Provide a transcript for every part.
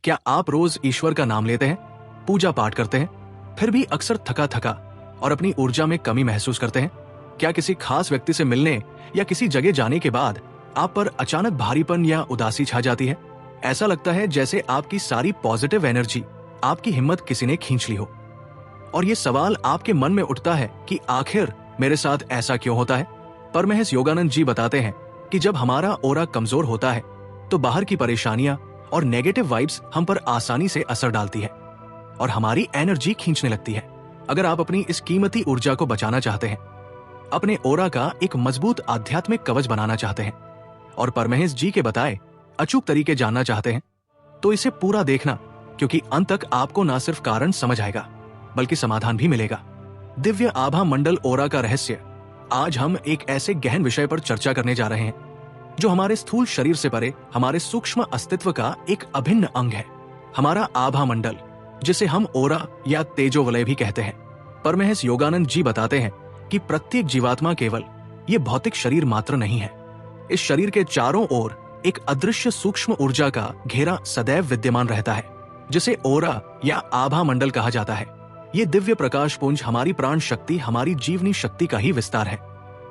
क्या आप रोज ईश्वर का नाम लेते हैं, पूजा पाठ करते हैं, फिर भी अक्सर थका थका और अपनी ऊर्जा में कमी महसूस करते हैं? क्या किसी खास व्यक्ति से मिलने या किसी जगह जाने के बाद आप पर अचानक भारीपन या उदासी छा जाती है? ऐसा लगता है जैसे आपकी सारी पॉजिटिव एनर्जी, आपकी हिम्मत किसी ने खींच ली हो। और ये सवाल आपके मन में उठता है कि आखिर मेरे साथ ऐसा क्यों होता है? परमहंस योगानंद जी बताते हैं कि जब हमारा ओरा कमजोर होता है तो बाहर की परेशानियां और नेगेटिव वाइब्स हम पर आसानी से असर डालती है और हमारी एनर्जी खींचने लगती है। अगर आप अपनी इस कीमती ऊर्जा को बचाना चाहते हैं, अपने ओरा का एक मजबूत आध्यात्मिक कवच बनाना चाहते हैं और परमहंस जी के बताए अचूक तरीके जानना चाहते हैं, तो इसे पूरा देखना, क्योंकि अंत तक आपको न सिर्फ कारण समझ आएगा बल्कि समाधान भी मिलेगा। दिव्य आभा मंडल ओरा का रहस्य। आज हम एक ऐसे गहन विषय पर चर्चा करने जा रहे हैं जो हमारे स्थूल शरीर से परे हमारे सूक्ष्म अस्तित्व का एक अभिन्न अंग है, हमारा आभा मंडल, जिसे हम ओरा या तेजोवलय भी कहते हैं। परमहंस योगानंद जी बताते हैं कि प्रत्येक जीवात्मा केवल ये भौतिक शरीर मात्र नहीं है। इस शरीर के चारों ओर एक अदृश्य सूक्ष्म ऊर्जा का घेरा सदैव विद्यमान रहता है, जिसे ओरा या आभा मंडल कहा जाता है। ये दिव्य प्रकाश पुंज हमारी प्राण शक्ति, हमारी जीवनी शक्ति का ही विस्तार है,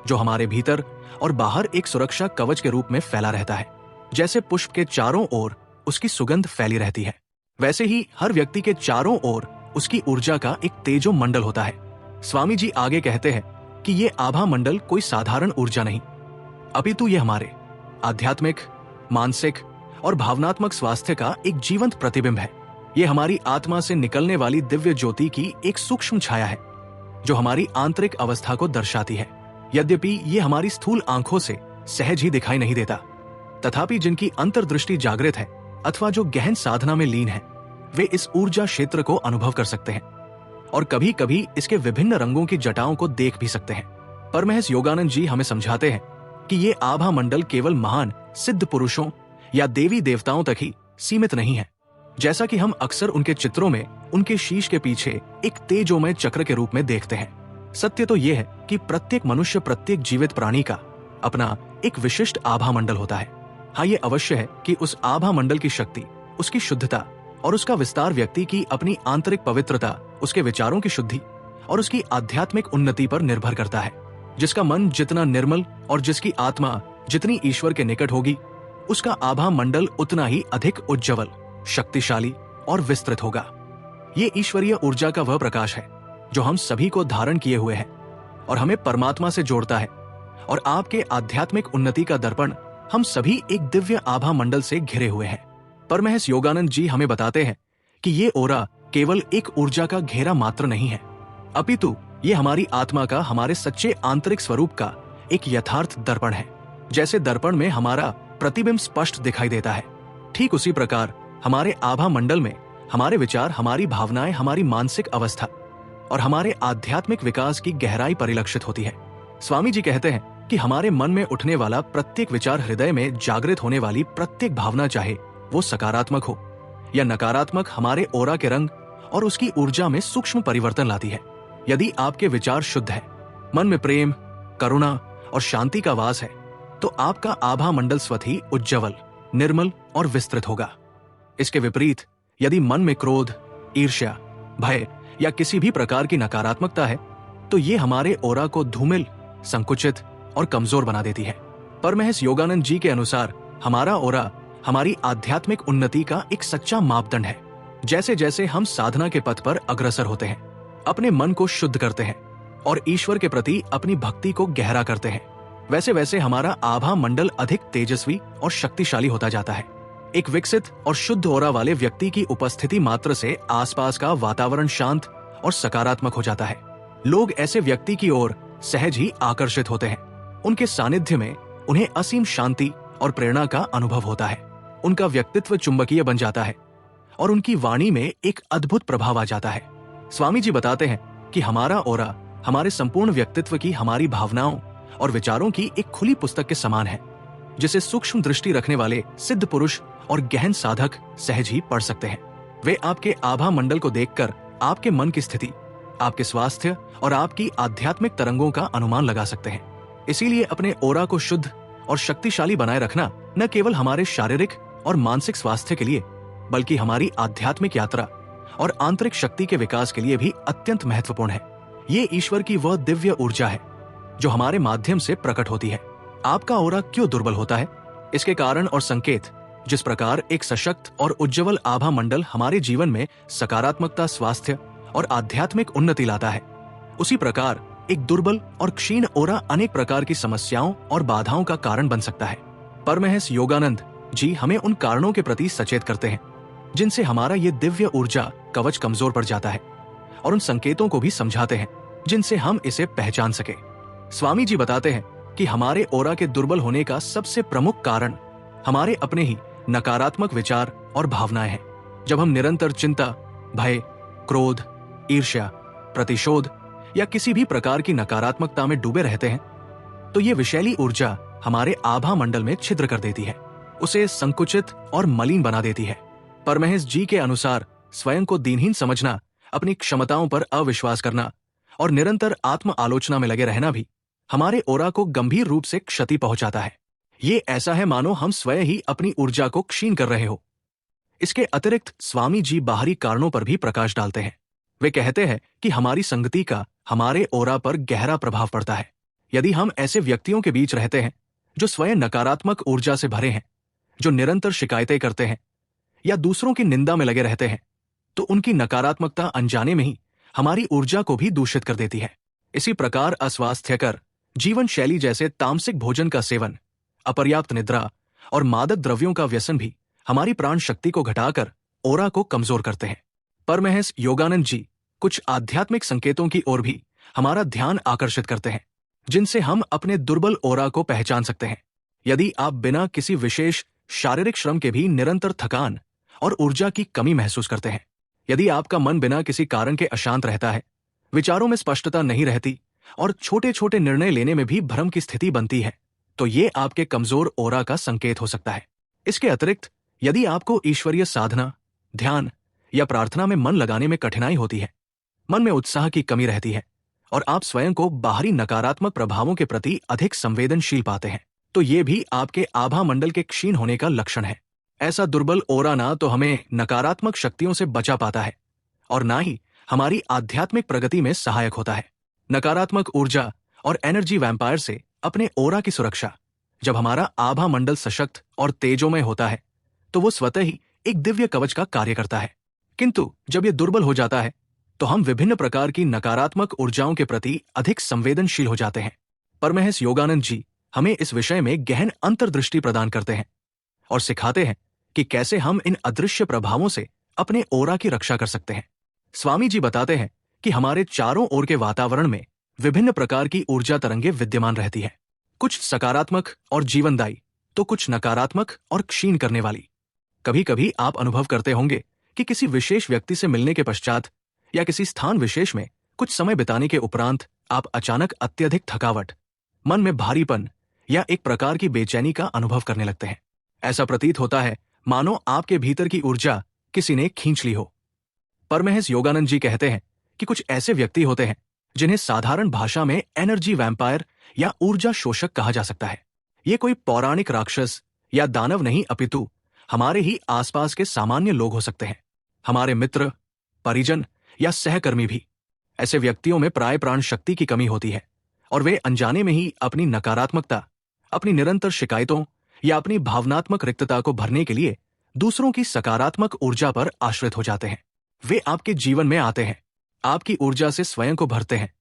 जो हमारे भीतर और बाहर एक सुरक्षा कवच के रूप में फैला रहता है। जैसे पुष्प के चारों ओर उसकी सुगंध फैली रहती है, वैसे ही हर व्यक्ति के चारों ओर उसकी ऊर्जा का एक तेजो मंडल होता है। स्वामी जी आगे कहते हैं कि ये आभा मंडल कोई साधारण ऊर्जा नहीं, अपितु ये हमारे आध्यात्मिक, मानसिक और भावनात्मक स्वास्थ्य का एक जीवंत प्रतिबिंब है। ये हमारी आत्मा से निकलने वाली दिव्य ज्योति की एक सूक्ष्म छाया है, जो हमारी आंतरिक अवस्था को दर्शाती है। यद्यपि ये हमारी स्थूल आंखों से सहज ही दिखाई नहीं देता, तथापि जिनकी अंतर्दृष्टि जागृत है अथवा जो गहन साधना में लीन है, वे इस ऊर्जा क्षेत्र को अनुभव कर सकते हैं और कभी कभी इसके विभिन्न रंगों की जटाओं को देख भी सकते हैं। परमहंस योगानंद जी हमें समझाते हैं कि ये आभा मंडल केवल महान सिद्ध पुरुषों या देवी देवताओं तक ही सीमित नहीं है। जैसा कि हम अक्सर उनके चित्रों में उनके शीश के पीछे एक तेजोमय चक्र के रूप में देखते हैं, सत्य तो यह है कि प्रत्येक मनुष्य, प्रत्येक जीवित प्राणी का अपना एक विशिष्ट आभा मंडल होता है। हाँ, ये अवश्य है कि उस आभा मंडल की शक्ति, उसकी शुद्धता और उसका विस्तार व्यक्ति की अपनी आंतरिक पवित्रता, उसके विचारों की शुद्धि और उसकी आध्यात्मिक उन्नति पर निर्भर करता है। जिसका मन जितना निर्मल और जिसकी आत्मा जितनी ईश्वर के निकट होगी, उसका आभा मंडल उतना ही अधिक उज्ज्वल, शक्तिशाली और विस्तृत होगा। ये ईश्वरीय ऊर्जा का वह प्रकाश है जो हम सभी को धारण किए हुए है और हमें परमात्मा से जोड़ता है। और आपके आध्यात्मिक उन्नति का दर्पण हम सभी एक दिव्य आभा मंडल से घिरे हुए हैं। परमहंस योगानंद जी हमें बताते हैं कि ये ओरा केवल एक ऊर्जा का घेरा मात्र नहीं है, अपितु ये हमारी आत्मा का, हमारे सच्चे आंतरिक स्वरूप का एक यथार्थ दर्पण है। जैसे दर्पण में हमारा प्रतिबिंब स्पष्ट दिखाई देता है, ठीक उसी प्रकार हमारे आभा मंडल में हमारे विचार, हमारी भावनाएं, हमारी मानसिक अवस्था और हमारे आध्यात्मिक विकास की गहराई परिलक्षित होती है। स्वामी जी कहते हैं कि हमारे मन में उठने वाला प्रत्येक विचार, हृदय में जागृत होने वाली प्रत्येक भावना, चाहे वो सकारात्मक हो या नकारात्मक, हमारे ओरा के रंग और उसकी ऊर्जा में सूक्ष्म परिवर्तन लाती है। यदि आपके विचार शुद्ध है, मन में प्रेम, करुणा और शांति का वास है, तो आपका आभा मंडल स्वतः ही उज्ज्वल, निर्मल और विस्तृत होगा। इसके विपरीत यदि मन में क्रोध, ईर्ष्या, भय या किसी भी प्रकार की नकारात्मकता है, तो ये हमारे ओरा को धूमिल, संकुचित और कमजोर बना देती है। परमहंस योगानंद जी के अनुसार हमारा ओरा हमारी आध्यात्मिक उन्नति का एक सच्चा मापदंड है। जैसे जैसे हम साधना के पथ पर अग्रसर होते हैं, अपने मन को शुद्ध करते हैं और ईश्वर के प्रति अपनी भक्ति को गहरा करते हैं, वैसे वैसे हमारा आभा मंडल अधिक तेजस्वी और शक्तिशाली होता जाता है। एक विकसित और शुद्ध ओरा वाले व्यक्ति की उपस्थिति मात्र से आसपास का वातावरण शांत और सकारात्मक हो जाता है। लोग ऐसे व्यक्ति की ओर सहज ही आकर्षित होते हैं। उनके सानिध्य में उन्हें असीम शांति और प्रेरणा का अनुभव होता है। उनका व्यक्तित्व चुंबकीय बन जाता है और उनकी वाणी में एक अद्भुत प्रभाव आ जाता है। स्वामी जी बताते हैं कि हमारा ओरा हमारे संपूर्ण व्यक्तित्व की, हमारी भावनाओं और विचारों की एक खुली पुस्तक के समान है, जिसे सूक्ष्म दृष्टि रखने वाले सिद्ध पुरुष और गहन साधक सहज ही पढ़ सकते हैं। वे आपके आभा मंडल को देखकर आपके मन की स्थिति, आपके स्वास्थ्य और आपकी आध्यात्मिक तरंगों का अनुमान लगा सकते हैं। इसीलिए अपने ओरा को शुद्ध और शक्तिशाली बनाए रखना न केवल हमारे शारीरिक और मानसिक स्वास्थ्य के लिए, बल्कि हमारी आध्यात्मिक यात्रा और आंतरिक शक्ति के विकास के लिए भी अत्यंत महत्वपूर्ण है। ये ईश्वर की वह दिव्य ऊर्जा है जो हमारे माध्यम से प्रकट होती है। आपका ऑरा क्यों दुर्बल होता है? इसके कारण और संकेत, जिस प्रकार एक सशक्त और उज्ज्वल आभा मंडल हमारे जीवन में सकारात्मकता, स्वास्थ्य और आध्यात्मिक उन्नति लाता है, उसी प्रकार एक दुर्बल और क्षीण ओरा अनेक प्रकार की समस्याओं और बाधाओं का कारण बन सकता है। परमहंस योगानंद जी हमें उन कारणों के प्रति सचेत करते हैं जिनसे हमारा ये दिव्य ऊर्जा कवच कमजोर पड़ जाता है, और उन संकेतों को भी समझाते हैं जिनसे हम इसे पहचान सके। स्वामी जी बताते हैं कि हमारे ओरा के दुर्बल होने का सबसे प्रमुख कारण हमारे अपने ही नकारात्मक विचार और भावनाएं हैं। जब हम निरंतर चिंता, भय, क्रोध, ईर्ष्या, प्रतिशोध या किसी भी प्रकार की नकारात्मकता में डूबे रहते हैं, तो ये विषैली ऊर्जा हमारे आभा मंडल में छिद्र कर देती है, उसे संकुचित और मलिन बना देती है। परमहंस जी के अनुसार स्वयं को दीनहीन समझना, अपनी क्षमताओं पर अविश्वास करना और निरंतर आत्म आलोचना में लगे रहना भी हमारे ओरा को गंभीर रूप से क्षति पहुंचाता है। ये ऐसा है मानो हम स्वयं ही अपनी ऊर्जा को क्षीण कर रहे हो। इसके अतिरिक्त स्वामी जी बाहरी कारणों पर भी प्रकाश डालते हैं। वे कहते हैं कि हमारी संगति का हमारे ओरा पर गहरा प्रभाव पड़ता है। यदि हम ऐसे व्यक्तियों के बीच रहते हैं जो स्वयं नकारात्मक ऊर्जा से भरे हैं, जो निरंतर शिकायतें करते हैं या दूसरों की निंदा में लगे रहते हैं, तो उनकी नकारात्मकता अनजाने में ही हमारी ऊर्जा को भी दूषित कर देती है। इसी प्रकार अस्वास्थ्यकर जीवन शैली जैसे तामसिक भोजन का सेवन, अपर्याप्त निद्रा और मादक द्रव्यों का व्यसन भी हमारी प्राण शक्ति को घटाकर ओरा को कमजोर करते हैं। परमहंस योगानंद जी कुछ आध्यात्मिक संकेतों की ओर भी हमारा ध्यान आकर्षित करते हैं, जिनसे हम अपने दुर्बल ओरा को पहचान सकते हैं। यदि आप बिना किसी विशेष शारीरिक श्रम के भी निरंतर थकान और ऊर्जा की कमी महसूस करते हैं, यदि आपका मन बिना किसी कारण के अशांत रहता है, विचारों में स्पष्टता नहीं रहती और छोटे छोटे निर्णय लेने में भी भ्रम की स्थिति बनती है, तो ये आपके कमजोर ओरा का संकेत हो सकता है। इसके अतिरिक्त यदि आपको ईश्वरीय साधना, ध्यान या प्रार्थना में मन लगाने में कठिनाई होती है, मन में उत्साह की कमी रहती है और आप स्वयं को बाहरी नकारात्मक प्रभावों के प्रति अधिक संवेदनशील पाते हैं, तो ये भी आपके आभा मंडल के क्षीण होने का लक्षण है। ऐसा दुर्बल ओरा ना तो हमें नकारात्मक शक्तियों से बचा पाता है और ना ही हमारी आध्यात्मिक प्रगति में सहायक होता है। नकारात्मक ऊर्जा और एनर्जी वैम्पायर से अपने ओरा की सुरक्षा, जब हमारा आभा मंडल सशक्त और तेजोमय होता है, तो वो स्वतः ही एक दिव्य कवच का कार्य करता है। किंतु जब ये दुर्बल हो जाता है, तो हम विभिन्न प्रकार की नकारात्मक ऊर्जाओं के प्रति अधिक संवेदनशील हो जाते हैं। परमहंस योगानंद जी हमें इस विषय में गहन अंतर्दृष्टि प्रदान करते हैं और सिखाते हैं कि कैसे हम इन अदृश्य प्रभावों से अपने ओरा की रक्षा कर सकते हैं। स्वामी जी बताते हैं कि हमारे चारों ओर के वातावरण में विभिन्न प्रकार की ऊर्जा तरंगे विद्यमान रहती है, कुछ सकारात्मक और जीवनदायी, तो कुछ नकारात्मक और क्षीण करने वाली। कभी कभी आप अनुभव करते होंगे कि किसी विशेष व्यक्ति से मिलने के पश्चात या किसी स्थान विशेष में कुछ समय बिताने के उपरांत आप अचानक अत्यधिक थकावट, मन में भारीपन या एक प्रकार की बेचैनी का अनुभव करने लगते हैं। ऐसा प्रतीत होता है मानो आपके भीतर की ऊर्जा किसी ने खींच ली हो। परमहंस योगानंद जी कहते हैं कि कुछ ऐसे व्यक्ति होते हैं जिन्हें साधारण भाषा में एनर्जी वैम्पायर या ऊर्जा शोषक कहा जा सकता है। ये कोई पौराणिक राक्षस या दानव नहीं, अपितु हमारे ही आसपास के सामान्य लोग हो सकते हैं, हमारे मित्र, परिजन या सहकर्मी भी। ऐसे व्यक्तियों में प्राय प्राण शक्ति की कमी होती है और वे अनजाने में ही अपनी नकारात्मकता, अपनी निरंतर शिकायतों या अपनी भावनात्मक रिक्तता को भरने के लिए दूसरों की सकारात्मक ऊर्जा पर आश्रित हो जाते हैं। वे आपके जीवन में आते हैं, आपकी ऊर्जा से स्वयं को भरते हैं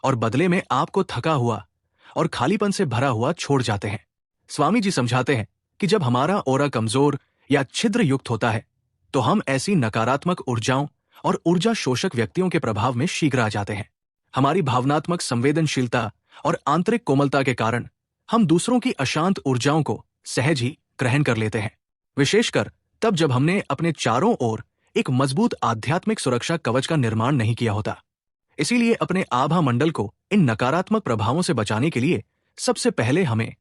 और बदले में आपको थका हुआ और खालीपन से भरा हुआ छोड़ जाते हैं। स्वामी जी समझाते हैं कि जब हमारा ओरा कमजोर या छिद्र युक्त होता है, तो हम ऐसी नकारात्मक ऊर्जाओं और ऊर्जा शोषक व्यक्तियों के प्रभाव में शीघ्र आ जाते हैं। हमारी भावनात्मक संवेदनशीलता और आंतरिक कोमलता के कारण हम दूसरों की अशांत ऊर्जाओं को सहज ही ग्रहण कर लेते हैं, विशेषकर तब जब हमने अपने चारों ओर एक मजबूत आध्यात्मिक सुरक्षा कवच का निर्माण नहीं किया होता। इसीलिए अपने आभा मंडल को इन नकारात्मक प्रभावों से बचाने के लिए सबसे पहले हमें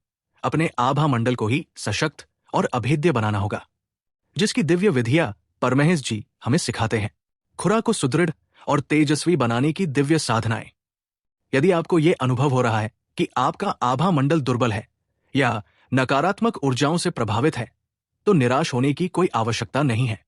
अपने आभा मंडल को ही सशक्त और अभेद्य बनाना होगा, जिसकी दिव्य विधियां परमहंस जी हमें सिखाते हैं। खुरा को सुदृढ़ और तेजस्वी बनाने की दिव्य साधनाएं। यदि आपको यह अनुभव हो रहा है कि आपका आभा मंडल दुर्बल है या नकारात्मक ऊर्जाओं से प्रभावित है, तो निराश होने की कोई आवश्यकता नहीं है।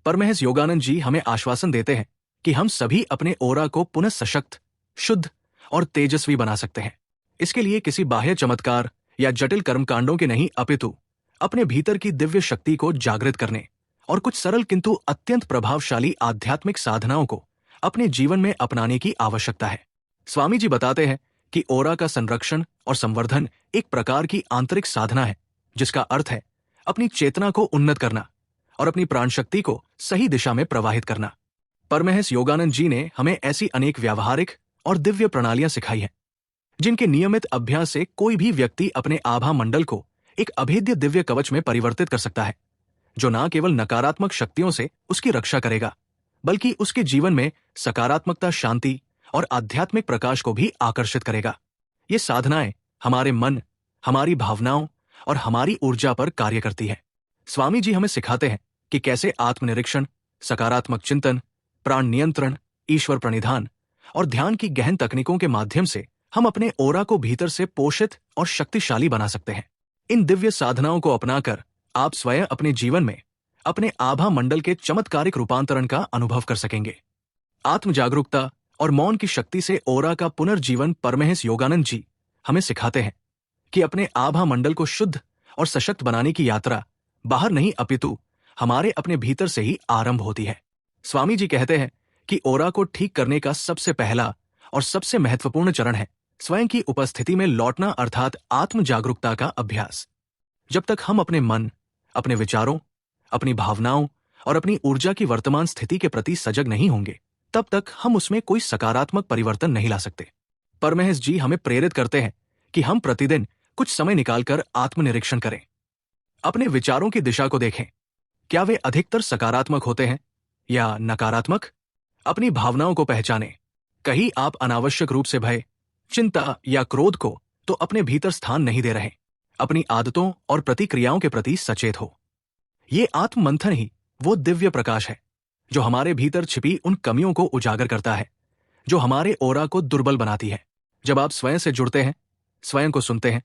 परमहंस योगानंद जी हमें आश्वासन देते हैं कि हम सभी अपने ओरा को पुनः सशक्त, शुद्ध और तेजस्वी बना सकते हैं। इसके लिए किसी बाह्य चमत्कार या जटिल कर्मकांडों के नहीं, अपितु अपने भीतर की दिव्य शक्ति को जागृत करने और कुछ सरल किंतु अत्यंत प्रभावशाली आध्यात्मिक साधनाओं को अपने जीवन में अपनाने की आवश्यकता है। स्वामी जी बताते हैं कि ओरा का संरक्षण और संवर्धन एक प्रकार की आंतरिक साधना है, जिसका अर्थ है अपनी चेतना को उन्नत करना और अपनी प्राण शक्ति को सही दिशा में प्रवाहित करना। परमहंस योगानंद जी ने हमें ऐसी अनेक व्यावहारिक और दिव्य प्रणालियां सिखाई हैं, जिनके नियमित अभ्यास से कोई भी व्यक्ति अपने आभा मंडल को एक अभेद्य दिव्य कवच में परिवर्तित कर सकता है, जो न केवल नकारात्मक शक्तियों से उसकी रक्षा करेगा, बल्कि उसके जीवन में सकारात्मकता, शांति और आध्यात्मिक प्रकाश को भी आकर्षित करेगा। ये साधनाएं हमारे मन, हमारी भावनाओं और हमारी ऊर्जा पर कार्य करती है। स्वामी जी हमें सिखाते हैं कि कैसे आत्मनिरीक्षण, सकारात्मक चिंतन, प्राण नियंत्रण, ईश्वर प्रणिधान और ध्यान की गहन तकनीकों के माध्यम से हम अपने ओरा को भीतर से पोषित और शक्तिशाली बना सकते हैं। इन दिव्य साधनाओं को अपनाकर आप स्वयं अपने जीवन में अपने आभा मंडल के चमत्कारिक रूपांतरण का अनुभव कर सकेंगे। आत्म जागरूकता और मौन की शक्ति से ओरा का पुनर्जीवन परमहंस योगानंद जी हमें सिखाते हैं कि अपने आभा मंडल को शुद्ध और सशक्त बनाने की यात्रा बाहर नहीं, अपितु हमारे अपने भीतर से ही आरंभ होती है। स्वामी जी कहते हैं कि ओरा को ठीक करने का सबसे पहला और सबसे महत्वपूर्ण चरण है स्वयं की उपस्थिति में लौटना, अर्थात आत्म जागरूकता का अभ्यास। जब तक हम अपने मन, अपने विचारों, अपनी भावनाओं और अपनी ऊर्जा की वर्तमान स्थिति के प्रति सजग नहीं होंगे, तब तक हम उसमें कोई सकारात्मक परिवर्तन नहीं ला सकते। परमहंस जी हमें प्रेरित करते हैं कि हम प्रतिदिन कुछ समय निकालकर आत्मनिरीक्षण करें, अपने विचारों की दिशा को देखें, क्या वे अधिकतर सकारात्मक होते हैं या नकारात्मक। अपनी भावनाओं को पहचानें, कहीं आप अनावश्यक रूप से भय, चिंता या क्रोध को तो अपने भीतर स्थान नहीं दे रहे। अपनी आदतों और प्रतिक्रियाओं के प्रति सचेत हो। ये आत्म मंथन ही वो दिव्य प्रकाश है जो हमारे भीतर छिपी उन कमियों को उजागर करता है जो हमारे ओरा को दुर्बल बनाती है। जब आप स्वयं से जुड़ते हैं, स्वयं को सुनते हैं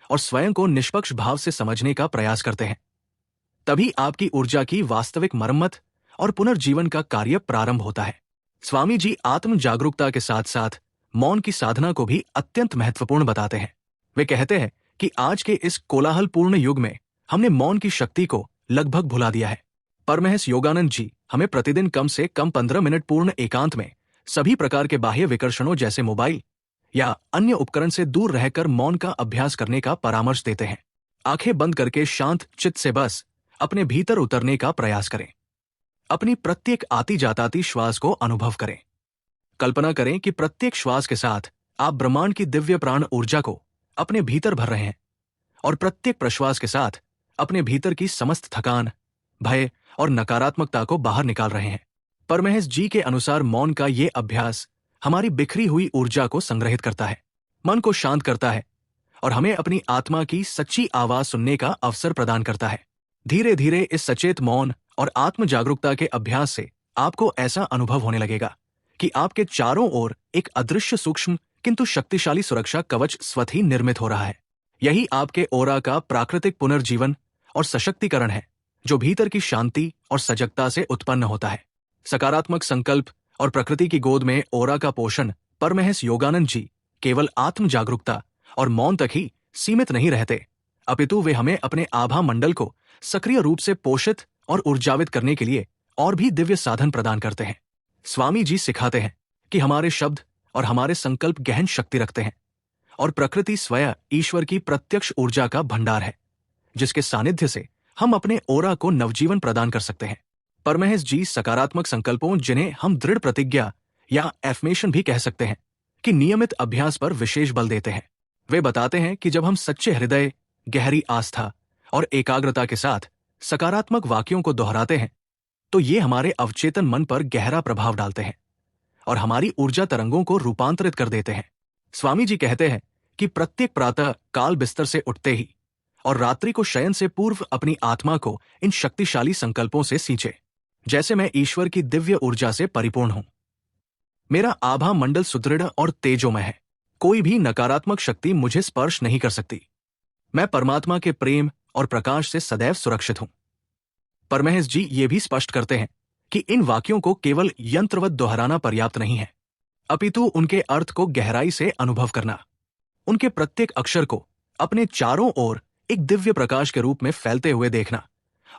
और स्वयं को निष्पक्ष भाव से समझने का प्रयास करते हैं, तभी आपकी ऊर्जा की वास्तविक मरम्मत और पुनर्जीवन का कार्य प्रारंभ होता है। स्वामी जी आत्म जागरूकता के साथ साथ मौन की साधना को भी अत्यंत महत्वपूर्ण बताते हैं। वे कहते हैं कि आज के इस कोलाहलपूर्ण युग में हमने मौन की शक्ति को लगभग भुला दिया है। परमहंस योगानंद जी हमें प्रतिदिन कम से कम 15 मिनट पूर्ण एकांत में सभी प्रकार के बाह्य विकर्षणों जैसे मोबाइल या अन्य उपकरण से दूर रहकर मौन का अभ्यास करने का परामर्श देते हैं। आंखें बंद करके शांत चित्त से बस अपने भीतर उतरने का प्रयास करें। अपनी प्रत्येक आती जाताती श्वास को अनुभव करें। कल्पना करें कि प्रत्येक श्वास के साथ आप ब्रह्मांड की दिव्य प्राण ऊर्जा को अपने भीतर भर रहे हैं और प्रत्येक प्रश्वास के साथ अपने भीतर की समस्त थकान, भय और नकारात्मकता को बाहर निकाल रहे हैं। परमहंस जी के अनुसार मौन का ये अभ्यास हमारी बिखरी हुई ऊर्जा को संग्रहित करता है, मन को शांत करता है और हमें अपनी आत्मा की सच्ची आवाज सुनने का अवसर प्रदान करता है। धीरे धीरे इस सचेत मौन और आत्म जागरूकता के अभ्यास से आपको ऐसा अनुभव होने लगेगा कि आपके चारों ओर एक अदृश्य सूक्ष्म किंतु शक्तिशाली सुरक्षा कवच स्वतः ही निर्मित हो रहा है। यही आपके ओरा का प्राकृतिक पुनर्जीवन और सशक्तिकरण है, जो भीतर की शांति और सजगता से उत्पन्न होता है। सकारात्मक संकल्प और प्रकृति की गोद में ओरा का पोषण परमहंस योगानंद जी केवल आत्म जागरूकता और मौन तक ही सीमित नहीं रहते, अपितु वे हमें अपने आभा मंडल को सक्रिय रूप से पोषित और ऊर्जावित करने के लिए और भी दिव्य साधन प्रदान करते हैं। स्वामी जी सिखाते हैं कि हमारे शब्द और हमारे संकल्प गहन शक्ति रखते हैं और प्रकृति स्वयं ईश्वर की प्रत्यक्ष ऊर्जा का भंडार है, जिसके सानिध्य से हम अपने ओरा को नवजीवन प्रदान कर सकते हैं। परमहंस जी सकारात्मक संकल्पों, जिन्हें हम दृढ़ प्रतिज्ञा या एफर्मेशन भी कह सकते हैं, कि नियमित अभ्यास पर विशेष बल देते हैं। वे बताते हैं कि जब हम सच्चे हृदय, गहरी आस्था और एकाग्रता के साथ सकारात्मक वाक्यों को दोहराते हैं, तो ये हमारे अवचेतन मन पर गहरा प्रभाव डालते हैं और हमारी ऊर्जा तरंगों को रूपांतरित कर देते हैं। स्वामी जी कहते हैं कि प्रत्येक प्रातः काल बिस्तर से उठते ही और रात्रि को शयन से पूर्व अपनी आत्मा को इन शक्तिशाली संकल्पों से सींचे, जैसे मैं ईश्वर की दिव्य ऊर्जा से परिपूर्ण हूं। मेरा आभा मंडल सुदृढ़ और तेजोमय है। कोई भी नकारात्मक शक्ति मुझे स्पर्श नहीं कर सकती। मैं परमात्मा के प्रेम और प्रकाश से सदैव सुरक्षित हूं। परमहंस जी ये भी स्पष्ट करते हैं कि इन वाक्यों को केवल यंत्रवत दोहराना पर्याप्त नहीं है, अपितु उनके अर्थ को गहराई से अनुभव करना, उनके प्रत्येक अक्षर को अपने चारों ओर एक दिव्य प्रकाश के रूप में फैलते हुए देखना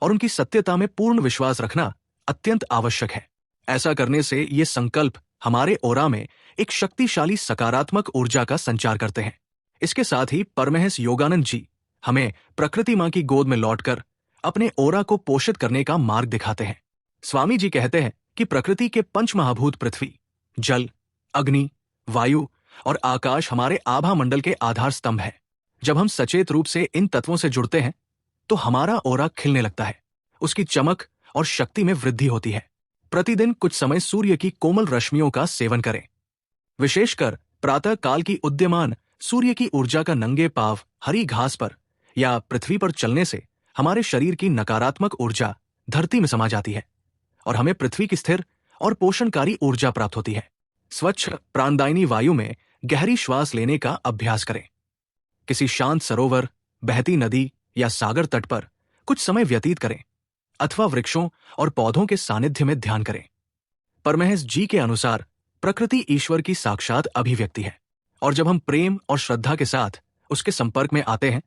और उनकी सत्यता में पूर्ण विश्वास रखना अत्यंत आवश्यक है। ऐसा करने से ये संकल्प हमारे ओरा में एक शक्तिशाली सकारात्मक ऊर्जा का संचार करते हैं। इसके साथ ही परमहंस योगानंद जी हमें प्रकृति मां की गोद में लौटकर अपने ओरा को पोषित करने का मार्ग दिखाते हैं। स्वामी जी कहते हैं कि प्रकृति के पंच महाभूत पृथ्वी, जल, अग्नि, वायु और आकाश हमारे आभा मंडल के आधार स्तंभ है। जब हम सचेत रूप से इन तत्वों से जुड़ते हैं तो हमारा ओरा खिलने लगता है, उसकी चमक और शक्ति में वृद्धि होती है। प्रतिदिन कुछ समय सूर्य की कोमल रश्मियों का सेवन करें। विशेषकर प्रातः काल की उद्यमान सूर्य की ऊर्जा का नंगे पांव हरी घास पर या पृथ्वी पर चलने से हमारे शरीर की नकारात्मक ऊर्जा धरती में समा जाती है और हमें पृथ्वी की स्थिर और पोषणकारी ऊर्जा प्राप्त होती है। स्वच्छ प्राणदायिनी वायु में गहरी श्वास लेने का अभ्यास करें। किसी शांत सरोवर, बहती नदी या सागर तट पर कुछ समय व्यतीत करें अथवा वृक्षों और पौधों के सानिध्य में ध्यान करें। परमहंस जी के अनुसार प्रकृति ईश्वर की साक्षात अभिव्यक्ति है और जब हम प्रेम और श्रद्धा के साथ उसके संपर्क में आते हैं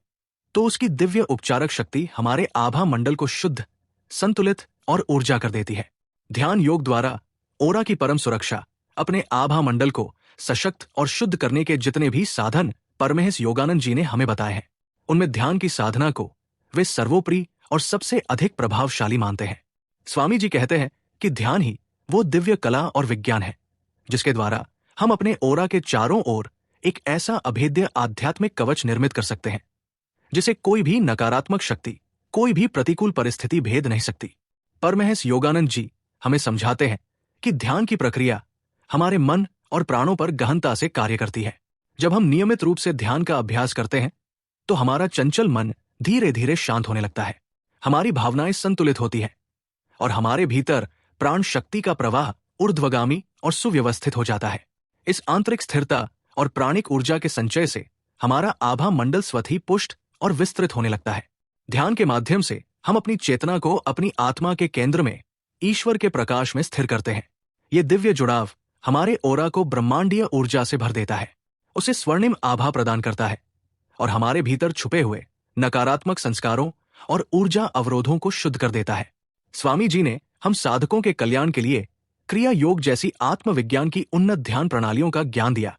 तो उसकी दिव्य उपचारक शक्ति हमारे आभा मंडल को शुद्ध, संतुलित और ऊर्जा कर देती है। ध्यान योग द्वारा ओरा की परम सुरक्षा, अपने आभा मंडल को सशक्त और शुद्ध करने के जितने भी साधन परमहंस योगानंद जी ने हमें बताए हैं, उनमें ध्यान की साधना को वे सर्वोपरि और सबसे अधिक प्रभावशाली मानते हैं। स्वामी जी कहते हैं कि ध्यान ही वो दिव्य कला और विज्ञान है जिसके द्वारा हम अपने ओरा के चारों ओर एक ऐसा अभेद्य आध्यात्मिक कवच निर्मित कर सकते हैं जिसे कोई भी नकारात्मक शक्ति, कोई भी प्रतिकूल परिस्थिति भेद नहीं सकती। परमहंस योगानंद जी हमें समझाते हैं कि ध्यान की प्रक्रिया हमारे मन और प्राणों पर गहनता से कार्य करती है। जब हम नियमित रूप से ध्यान का अभ्यास करते हैं तो हमारा चंचल मन धीरे धीरे शांत होने लगता है, हमारी भावनाएं संतुलित होती हैं और हमारे भीतर प्राण शक्ति का प्रवाह ऊर्ध्वगामी और सुव्यवस्थित हो जाता है। इस आंतरिक स्थिरता और प्राणिक ऊर्जा के संचय से हमारा आभा मंडल स्वतः ही पुष्ट और विस्तृत होने लगता है। ध्यान के माध्यम से हम अपनी चेतना को अपनी आत्मा के केंद्र में ईश्वर के प्रकाश में स्थिर करते हैं। ये दिव्य जुड़ाव हमारे ओरा को ब्रह्मांडीय ऊर्जा से भर देता है, उसे स्वर्णिम आभा प्रदान करता है और हमारे भीतर छुपे हुए नकारात्मक संस्कारों और ऊर्जा अवरोधों को शुद्ध कर देता है। स्वामी जी ने हम साधकों के कल्याण के लिए क्रिया योग जैसी आत्मविज्ञान की उन्नत ध्यान प्रणालियों का ज्ञान दिया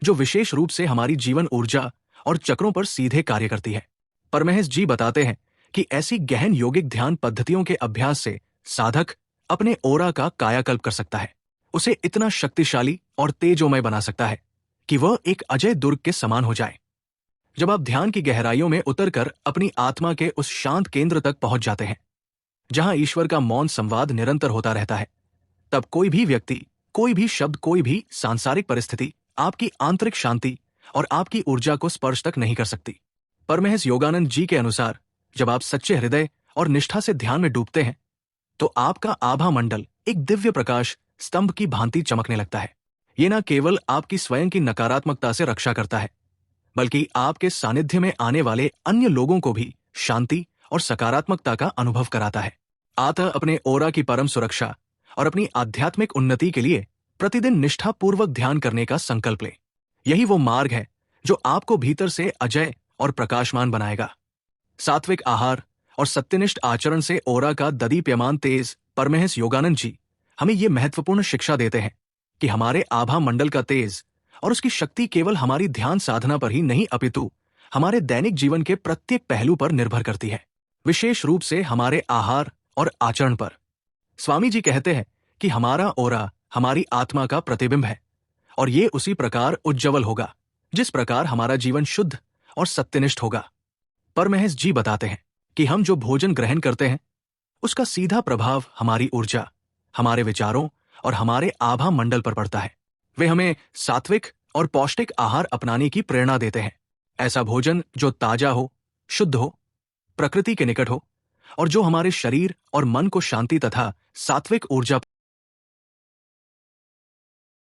जो विशेष रूप से हमारी जीवन ऊर्जा और चक्रों पर सीधे कार्य करती है। परमहंस जी बताते हैं कि ऐसी गहन योगिक ध्यान पद्धतियों के अभ्यास से साधक अपने ओरा का कायाकल्प कर सकता है, उसे इतना शक्तिशाली और तेजोमय बना सकता है कि वह एक अजय दुर्ग के समान हो जाए। जब आप ध्यान की गहराइयों में उतरकर अपनी आत्मा के उस शांत केंद्र तक पहुंच जाते हैं जहां ईश्वर का मौन संवाद निरंतर होता रहता है, तब कोई भी व्यक्ति, कोई भी शब्द, कोई भी सांसारिक परिस्थिति आपकी आंतरिक शांति और आपकी ऊर्जा को स्पर्श तक नहीं कर सकती। परमहंस योगानंद जी के अनुसार जब आप सच्चे हृदय और निष्ठा से ध्यान में डूबते हैं तो आपका आभा मंडल एक दिव्य प्रकाश स्तंभ की भांति चमकने लगता है। ये न केवल आपकी स्वयं की नकारात्मकता से रक्षा करता है बल्कि आपके सानिध्य में आने वाले अन्य लोगों को भी शांति और सकारात्मकता का अनुभव कराता है। अतः अपने ओरा की परम सुरक्षा और अपनी आध्यात्मिक उन्नति के लिए प्रतिदिन निष्ठापूर्वक ध्यान करने का संकल्प लें। यही वो मार्ग है जो आपको भीतर से अजय और प्रकाशमान बनाएगा। सात्विक आहार और सत्यनिष्ठ आचरण से ओरा का ददीप्यमान तेज परमहंस योगानंद जी हमें ये महत्वपूर्ण शिक्षा देते हैं कि हमारे आभा मंडल का तेज और उसकी शक्ति केवल हमारी ध्यान साधना पर ही नहीं अपितु हमारे दैनिक जीवन के प्रत्येक पहलू पर निर्भर करती है, विशेष रूप से हमारे आहार और आचरण पर। स्वामी जी कहते हैं कि हमारा ओरा हमारी आत्मा का प्रतिबिंब है और ये उसी प्रकार उज्ज्वल होगा जिस प्रकार हमारा जीवन शुद्ध और सत्यनिष्ठ होगा। परमहंस जी बताते हैं कि हम जो भोजन ग्रहण करते हैं उसका सीधा प्रभाव हमारी ऊर्जा, हमारे विचारों और हमारे आभा मंडल पर पड़ता है। वे हमें सात्विक और पौष्टिक आहार अपनाने की प्रेरणा देते हैं। ऐसा भोजन जो ताजा हो, शुद्ध हो, प्रकृति के निकट हो और जो हमारे शरीर और मन को शांति तथा सात्विक ऊर्जा